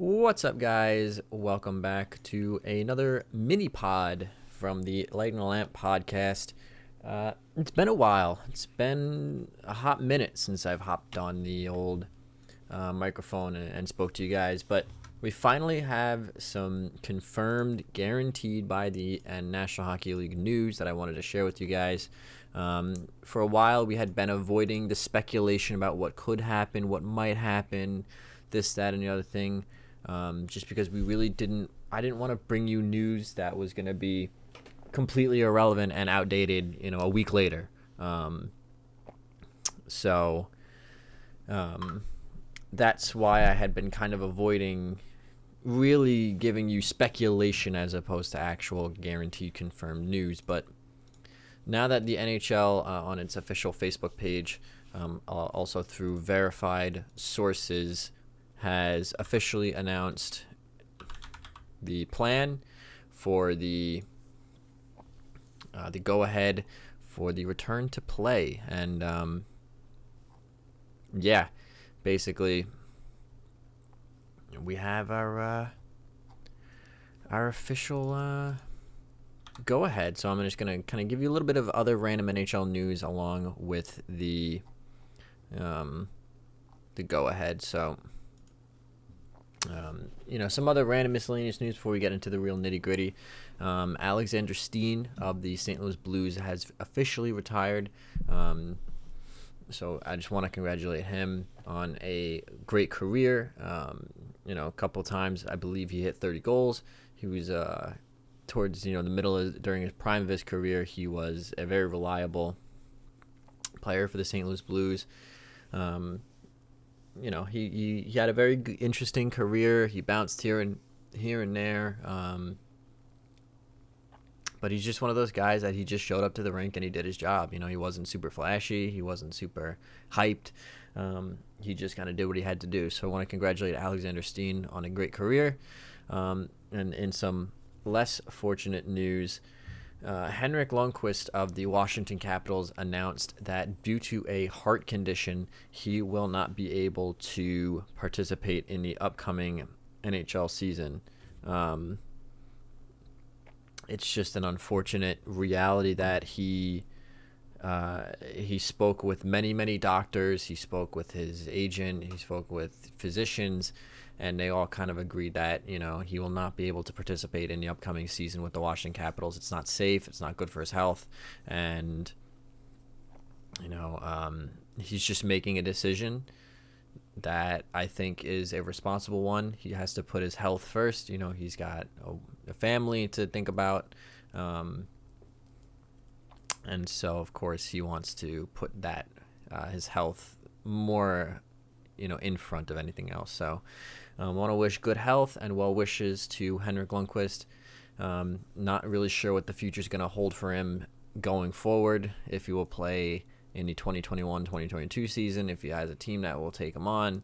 What's up, guys? Welcome back to another Minipod from the Light and Lamp podcast. It's been a while. It's been a hot minute since I've hopped on the old microphone and spoke to you guys, but we finally have some confirmed, guaranteed by the National Hockey League news that I wanted to share with you guys. For a while, we had been avoiding the speculation about what could happen, what might happen, this, that, and the other thing. Just because I didn't want to bring you news that was going to be completely irrelevant and outdated, a week later. That's why I had been kind of avoiding really giving you speculation as opposed to actual guaranteed confirmed news. But now that the NHL on its official Facebook page, also through verified sources, has officially announced the plan for the go-ahead for the return to play. And basically we have our official go-ahead. So I'm just going to kind of give you a little bit of other random NHL news along with the go-ahead. So some other random miscellaneous news before we get into the real nitty-gritty. Alexander Steen of the St. Louis Blues has officially retired. So I just want to congratulate him on a great career. A couple times I believe he hit 30 goals. He was towards the middle during his prime of his career. He was a very reliable player for the St. Louis Blues. He had a very interesting career. He bounced here and there. But he's just one of those guys that he just showed up to the rink and he did his job. He wasn't super flashy. He wasn't super hyped. He just kind of did what he had to do. So I want to congratulate Alexander Steen on a great career. And in some less fortunate news, Henrik Lundqvist of the Washington Capitals announced that due to a heart condition, he will not be able to participate in the upcoming NHL season. It's just an unfortunate reality that he spoke with many doctors. He spoke with his agent. He spoke with physicians. And they all kind of agreed that, he will not be able to participate in the upcoming season with the Washington Capitals. It's not safe. It's not good for his health. And, he's just making a decision that I think is a responsible one. He has to put his health first. He's got a family to think about. And so, of course, he wants to put that, his health more, in front of anything else. So I want to wish good health and well wishes to Henrik Lundqvist. Not really sure what the future is going to hold for him going forward, if he will play in the 2021-2022 season, if he has a team that will take him on.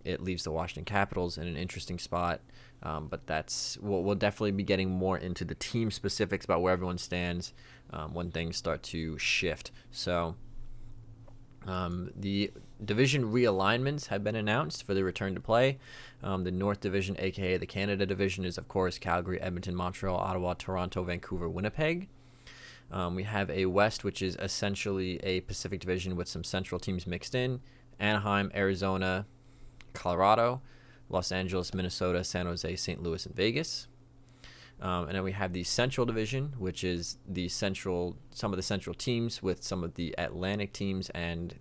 It leaves the Washington Capitals in an interesting spot. But that's we'll definitely be getting more into the team specifics about where everyone stands when things start to shift. So the division realignments have been announced for the return to play. The North Division, aka the Canada Division, is of course Calgary, Edmonton, Montreal, Ottawa, Toronto, Vancouver, Winnipeg. We have a West, which is essentially a Pacific Division with some Central teams mixed in: Anaheim, Arizona, Colorado, Los Angeles, Minnesota, San Jose, St. Louis, and Vegas. And then we have the Central Division, which is some of the Central teams with some of the Atlantic teams and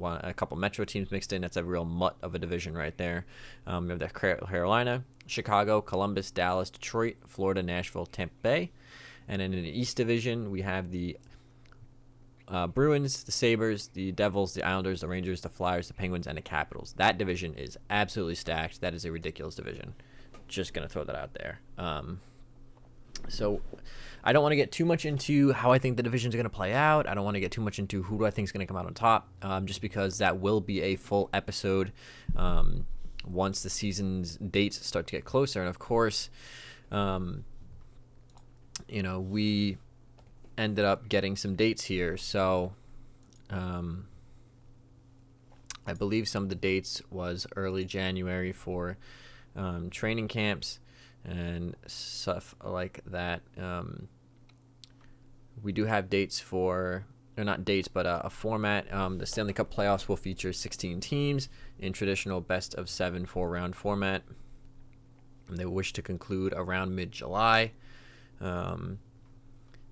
a couple Metro teams mixed in. That's a real mutt of a division right there. We have the Carolina, Chicago, Columbus, Dallas, Detroit, Florida, Nashville, Tampa Bay. And then in the East Division, we have the Bruins, the Sabres, the Devils, the Islanders, the Rangers, the Flyers, the Penguins, and the Capitals. That division is absolutely stacked. That is a ridiculous division. Just going to throw that out there. So I don't want to get too much into how I think the divisions are going to play out. I don't want to get too much into who do I think is going to come out on top, just because that will be a full episode once the season's dates start to get closer. And, of course, we ended up getting some dates here. So I believe some of the dates was early January for training camps, and stuff like that. We do have dates for, or not dates, but a format. The Stanley Cup playoffs will feature 16 teams in traditional best of 7 4-round format. And they wish to conclude around mid-July.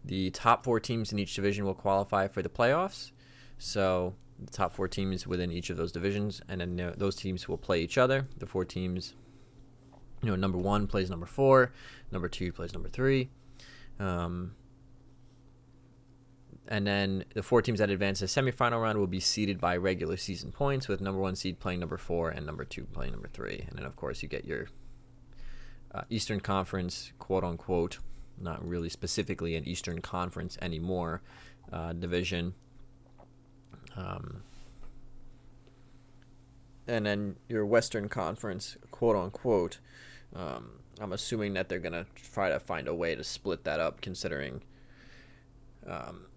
The top 4 teams in each division will qualify for the playoffs. So the top 4 teams within each of those divisions, and then those teams will play each other. The 4 teams, number 1 plays number 4, number 2 plays number 3. And then the 4 teams that advance to the semifinal round will be seeded by regular season points, with number 1 seed playing number 4 and number 2 playing number 3. And then, of course, you get your Eastern Conference, quote-unquote, not really specifically an Eastern Conference anymore, division. And then your Western Conference, quote-unquote. I'm assuming that they're going to try to find a way to split that up, considering... I'm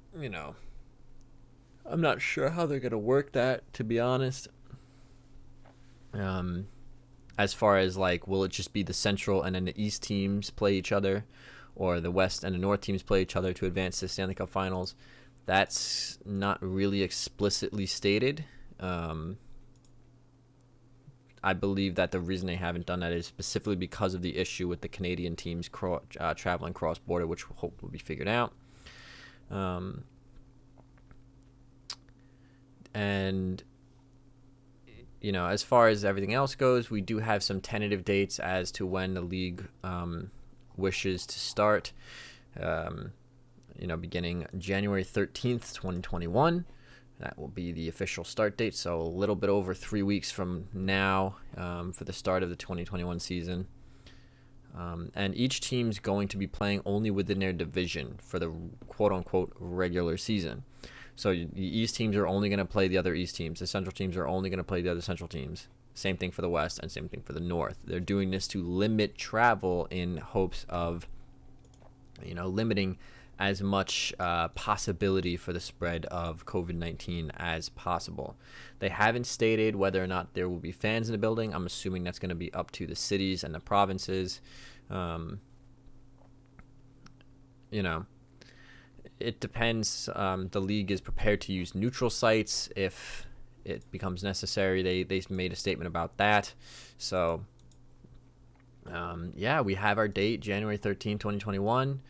not sure how they're going to work that, to be honest. As far as, will it just be the Central and then the East teams play each other, or the West and the North teams play each other to advance to the Stanley Cup Finals? That's not really explicitly stated. I believe that the reason they haven't done that is specifically because of the issue with the Canadian teams traveling cross-border, which we hope will be figured out. And as far as everything else goes, we do have some tentative dates as to when the league wishes to start. Beginning January 13th, 2021. That will be the official start date. So a little bit over 3 weeks from now for the start of the 2021 season. And each team's going to be playing only within their division for the quote-unquote regular season. So the East teams are only going to play the other East teams. The Central teams are only going to play the other Central teams. Same thing for the West and same thing for the North. They're doing this to limit travel in hopes of, limiting as much possibility for the spread of COVID-19 as possible. They haven't stated whether or not there will be fans in the building. I'm assuming that's going to be up to the cities and the provinces. It depends. The league is prepared to use neutral sites if it becomes necessary. They made a statement about that. So, we have our date, January 13, 2021,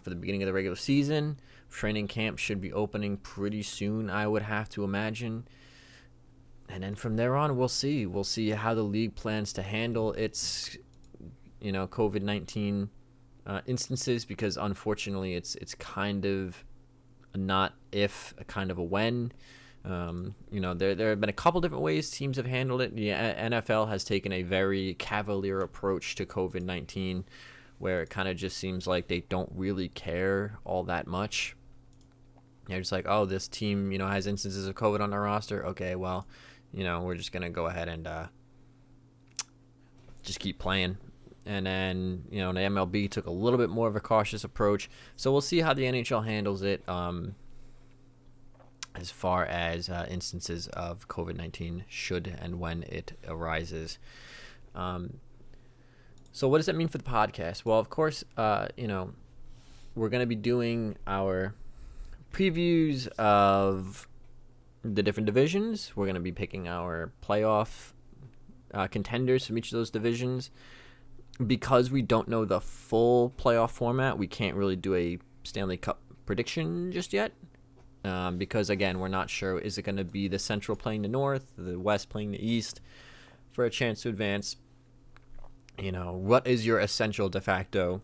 for the beginning of the regular season. Training camp should be opening pretty soon, I would have to imagine. And then from there on, we'll see. We'll see how the league plans to handle its, COVID-19 instances, because unfortunately it's kind of not if, a kind of a when. There have been a couple different ways teams have handled it. The NFL has taken a very cavalier approach to COVID-19, where it kind of just seems like they don't really care all that much. They're just like, oh, this team, has instances of COVID on their roster. Okay, well, we're just going to go ahead and just keep playing. And then, the MLB took a little bit more of a cautious approach. So we'll see how the NHL handles it as far as instances of COVID-19 should and when it arises. So what does that mean for the podcast? Well, of course, we're going to be doing our previews of the different divisions. We're going to be picking our playoff contenders from each of those divisions. Because we don't know the full playoff format, we can't really do a Stanley Cup prediction just yet. Because, again, we're not sure, is it going to be the Central playing the North, the West playing the East for a chance to advance? What is your essential de facto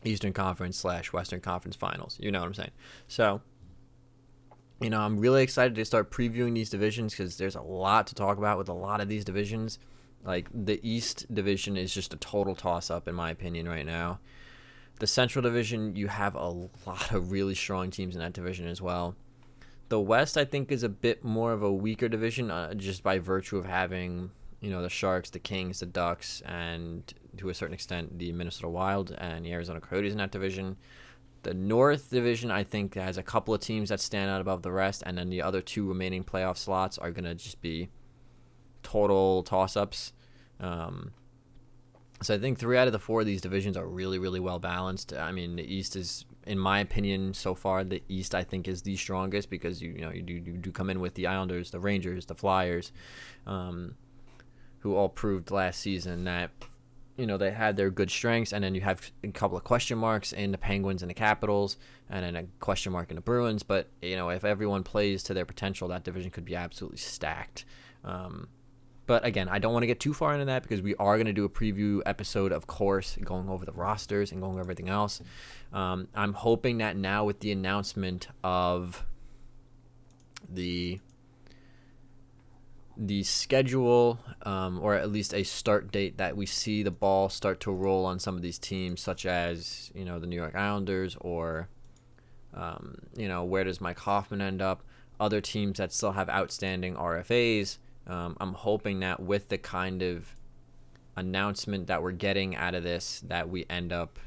Eastern Conference / Western Conference finals? You know what I'm saying? So, I'm really excited to start previewing these divisions because there's a lot to talk about with a lot of these divisions. Like, the East division is just a total toss-up, in my opinion, right now. The Central division, you have a lot of really strong teams in that division as well. The West, I think, is a bit more of a weaker division, just by virtue of having, the Sharks, the Kings, the Ducks, and to a certain extent, the Minnesota Wild and the Arizona Coyotes in that division. The North division, I think, has a couple of teams that stand out above the rest, and then the other 2 remaining playoff slots are going to just be total toss-ups. So I think 3 out of the 4 of these divisions are really, really well balanced. I mean, the East is, in my opinion, so far, the East I think is the strongest because you do come in with the Islanders, the Rangers, the Flyers, who all proved last season that they had their good strengths, and then you have a couple of question marks in the Penguins and the Capitals, and then a question mark in the Bruins. But if everyone plays to their potential, that division could be absolutely stacked. But again, I don't want to get too far into that because we are going to do a preview episode, of course, going over the rosters and going over everything else. I'm hoping that now with the announcement of the schedule, or at least a start date, that we see the ball start to roll on some of these teams, such as the New York Islanders, or where does Mike Hoffman end up? Other teams that still have outstanding RFAs. I'm hoping that with the kind of announcement that we're getting out of this, that we end up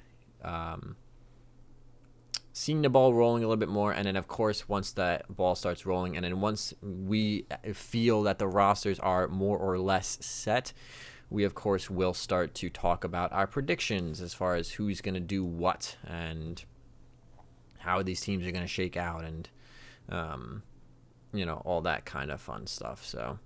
seeing the ball rolling a little bit more. And then, of course, once that ball starts rolling, and then once we feel that the rosters are more or less set, we, of course, will start to talk about our predictions as far as who's going to do what and how these teams are going to shake out, and all that kind of fun stuff. So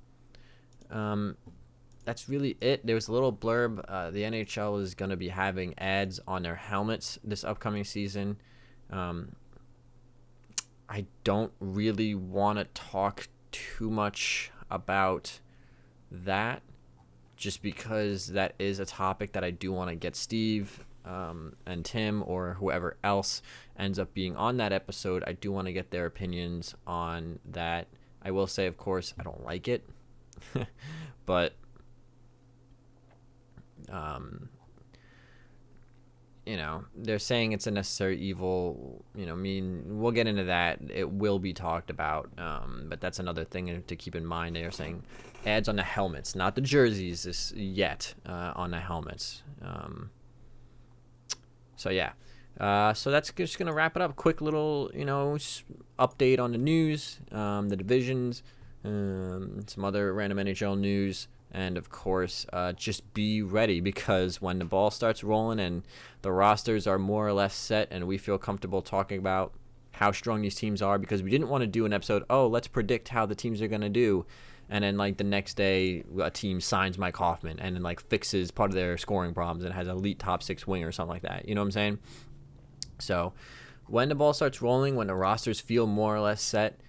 that's really it. There was a little blurb. The NHL is going to be having ads on their helmets this upcoming season. I don't really want to talk too much about that, just because that is a topic that I do want to get Steve and Tim, or whoever else ends up being on that episode. I do want to get their opinions on that. I will say, of course, I don't like it. But they're saying it's a necessary evil. We'll get into that. It will be talked about, but that's another thing to keep in mind. They are saying ads on the helmets, not the jerseys yet, on the helmets. So yeah. So that's just gonna wrap it up. Quick little update on the news, the divisions, some other random NHL news, and of course, just be ready, because when the ball starts rolling and the rosters are more or less set and we feel comfortable talking about how strong these teams are, because we didn't want to do an episode, let's predict how the teams are going to do, and then the next day a team signs Mike Hoffman and then fixes part of their scoring problems and has an elite top 6 wing or something like that. You know what I'm saying? So when the ball starts rolling, when the rosters feel more or less set,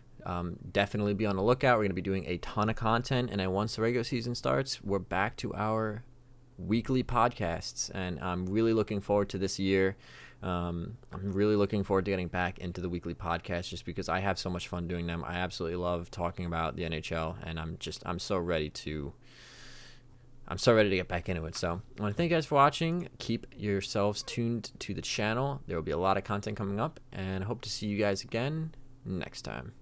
definitely be on the lookout. We're going to be doing a ton of content, and then once the regular season starts, we're back to our weekly podcasts, and I'm really looking forward to this year. I'm really looking forward to getting back into the weekly podcast, just because I have so much fun doing them. I absolutely love talking about the NHL, and I'm so ready to get back into it. So I want to thank you guys for watching. Keep yourselves tuned to the channel. There will be a lot of content coming up, and I hope to see you guys again next time.